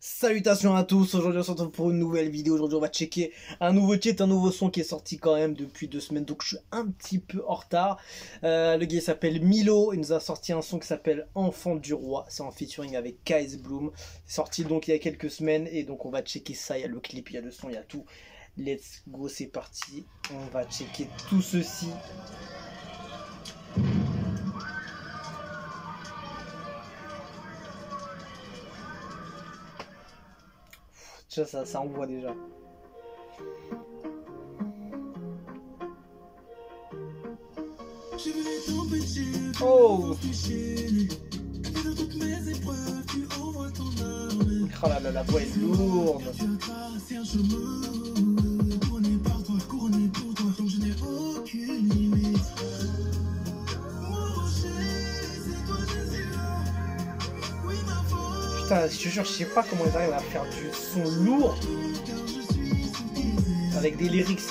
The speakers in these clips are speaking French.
Salutations à tous, aujourd'hui on se retrouve pour une nouvelle vidéo. Aujourd'hui on va checker un nouveau titre, un nouveau son qui est sorti quand même depuis 2 semaines, donc je suis un petit peu en retard. Le gars s'appelle Milo, il nous a sorti un son qui s'appelle Enfant du Roi, c'est en featuring avec KS Bloom. C'est sorti donc il y a quelques semaines et donc on va checker ça, il y a le clip, il y a le son, il y a tout. Let's go, c'est parti, on va checker tout ceci. Ça envoie déjà. Oh, oh là là, la voix est lourde. Putain, je te jure, je sais pas comment ils arrivent à faire du son lourd avec des lyrics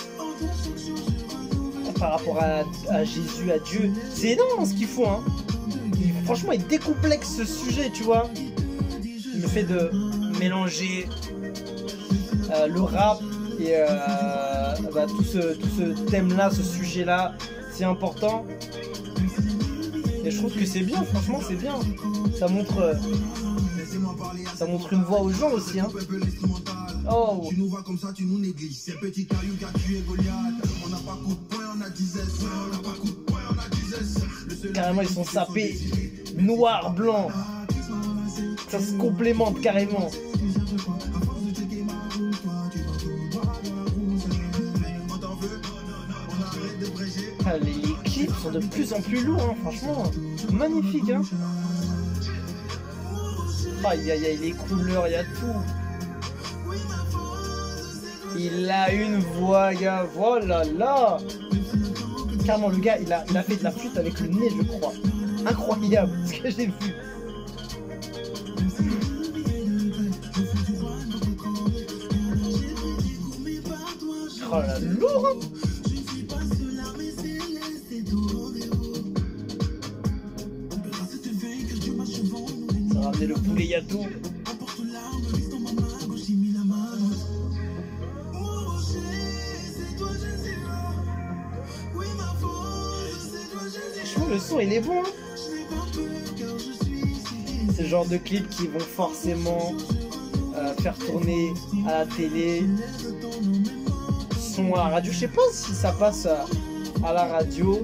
par rapport à Jésus, à Dieu. C'est énorme ce qu'ils font, hein. Franchement, ils décomplexent ce sujet, tu vois. Le fait de mélanger le rap et tout ce thème-là, ce sujet-là, c'est important. Et je trouve que c'est bien, franchement, c'est bien. Ça montre une voix aux gens aussi, hein. Oh. Tu nous vois comme ça, tu nous négliges. C'est petit caillou qui a tué Goliath. On n'a pas coup de poing, on a 10 S. On n'a pas coup de poing, on a 10 S. Carrément, ils sont sapés. Noir, blanc. Ça se complémente carrément. Ah, les clips sont de plus en plus lourds, hein, franchement. Magnifique, hein. Aïe aïe aïe, les couleurs, il y a tout. Il a une voix, gars, voilà là. Carrément, le gars, il a fait de la flûte avec le nez, je crois. Incroyable, ce que j'ai vu. Oh là, lourd, hein. Ça a ramené le poulet, il y a tout. Le son il est bon, hein. C'est le genre de clips qui vont forcément faire tourner à la télé, son à la radio. Je sais pas si ça passe à la radio.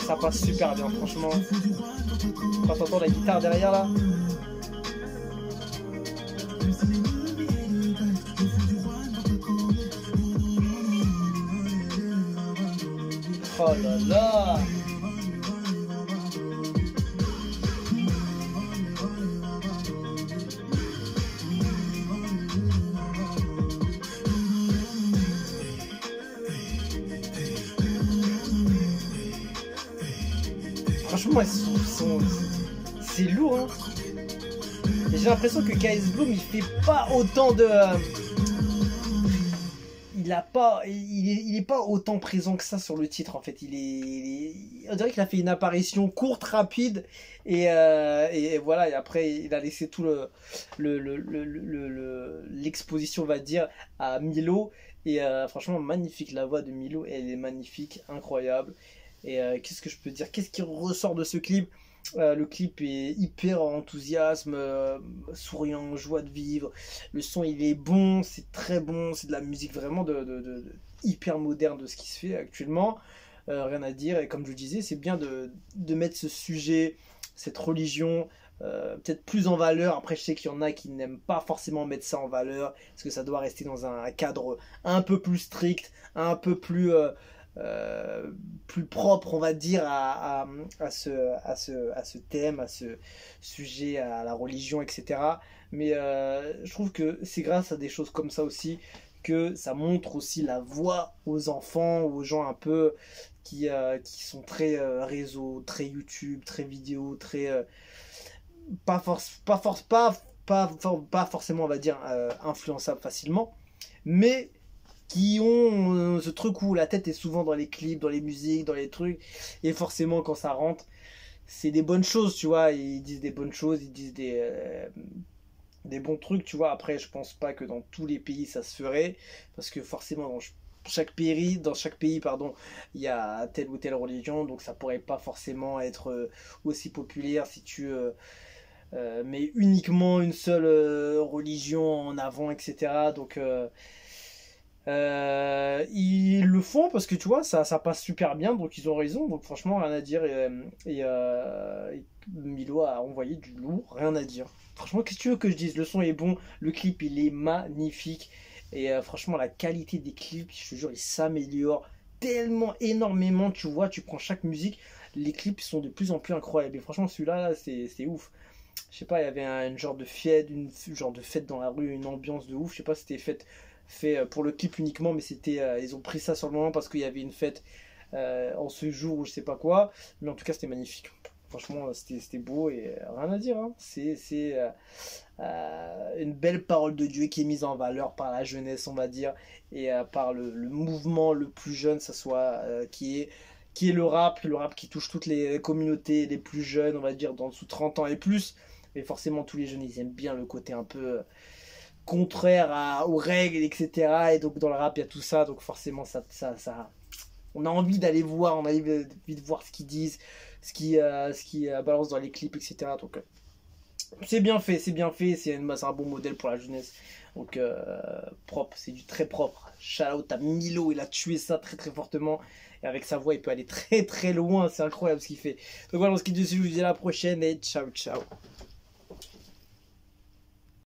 Ça passe super bien, franchement. Quand t'entends la guitare derrière là. Oh là là. Franchement, c'est lourd, hein. Et j'ai l'impression que KS Bloom il fait pas autant de... il est pas autant présent que ça sur le titre en fait. On dirait qu'il a fait une apparition courte, rapide et voilà. Et après il a laissé tout l'exposition, on va dire, à Milo. Et franchement magnifique, la voix de Milo, elle est magnifique, incroyable. Et qu'est-ce que je peux dire? Qu'est-ce qui ressort de ce clip? Le clip est hyper enthousiasme, souriant, joie de vivre. Le son il est bon, c'est très bon, c'est de la musique vraiment de hyper moderne de ce qui se fait actuellement. Rien à dire, et comme je le disais, c'est bien de mettre ce sujet, cette religion, peut-être plus en valeur. Après je sais qu'il y en a qui n'aiment pas forcément mettre ça en valeur, parce que ça doit rester dans un cadre un peu plus strict, un peu plus propre, on va dire, à ce thème, à ce sujet, à la religion, etc. Mais je trouve que c'est grâce à des choses comme ça aussi que ça montre aussi la voix aux enfants, aux gens un peu qui sont très réseau, très YouTube, très vidéo, très pas forcément, on va dire, influençable facilement, mais qui ont ce truc où la tête est souvent dans les clips, dans les musiques, dans les trucs, et forcément quand ça rentre, c'est des bonnes choses, tu vois. Ils disent des bonnes choses, ils disent des bons trucs, tu vois. Après, je pense pas que dans tous les pays ça se ferait, parce que forcément dans chaque pays, pardon, il y a telle ou telle religion, donc ça pourrait pas forcément être aussi populaire si tu mets uniquement une seule religion en avant, etc. Donc ils le font parce que tu vois, ça passe super bien, donc ils ont raison, donc franchement, rien à dire. Et Milo a envoyé du lourd, rien à dire. Franchement, qu'est-ce que tu veux que je dise? Le son est bon, le clip il est magnifique, et franchement, la qualité des clips, je te jure, il s'améliore tellement énormément. Tu vois, tu prends chaque musique, les clips sont de plus en plus incroyables, et franchement, celui-là, c'est ouf. Je sais pas, il y avait une genre de fête, genre de fête dans la rue, une ambiance de ouf. Je sais pas si c'était fait pour le clip uniquement, mais ils ont pris ça sur le moment parce qu'il y avait une fête en ce jour ou je sais pas quoi. Mais en tout cas, c'était magnifique. Franchement, c'était beau et rien à dire, hein. C'est une belle parole de Dieu qui est mise en valeur par la jeunesse, on va dire, et par le mouvement le plus jeune, ça soit qui est le rap qui touche toutes les communautés les plus jeunes, on va dire, dans dessous de 30 ans et plus. Mais forcément, tous les jeunes, ils aiment bien le côté un peu contraire aux règles, etc. Et donc, dans le rap, il y a tout ça. Donc, forcément, on a envie d'aller voir, on a envie de voir ce qu'ils disent, ce qui balance dans les clips, etc. Donc, c'est bien fait, c'est bien fait. C'est un bon modèle pour la jeunesse. Donc, propre, c'est du très propre. Shout out à Milo, il a tué ça très très fortement. Et avec sa voix, il peut aller très très loin. C'est incroyable ce qu'il fait. Donc voilà, on se quitte dessus. Je vous dis à la prochaine et ciao ciao.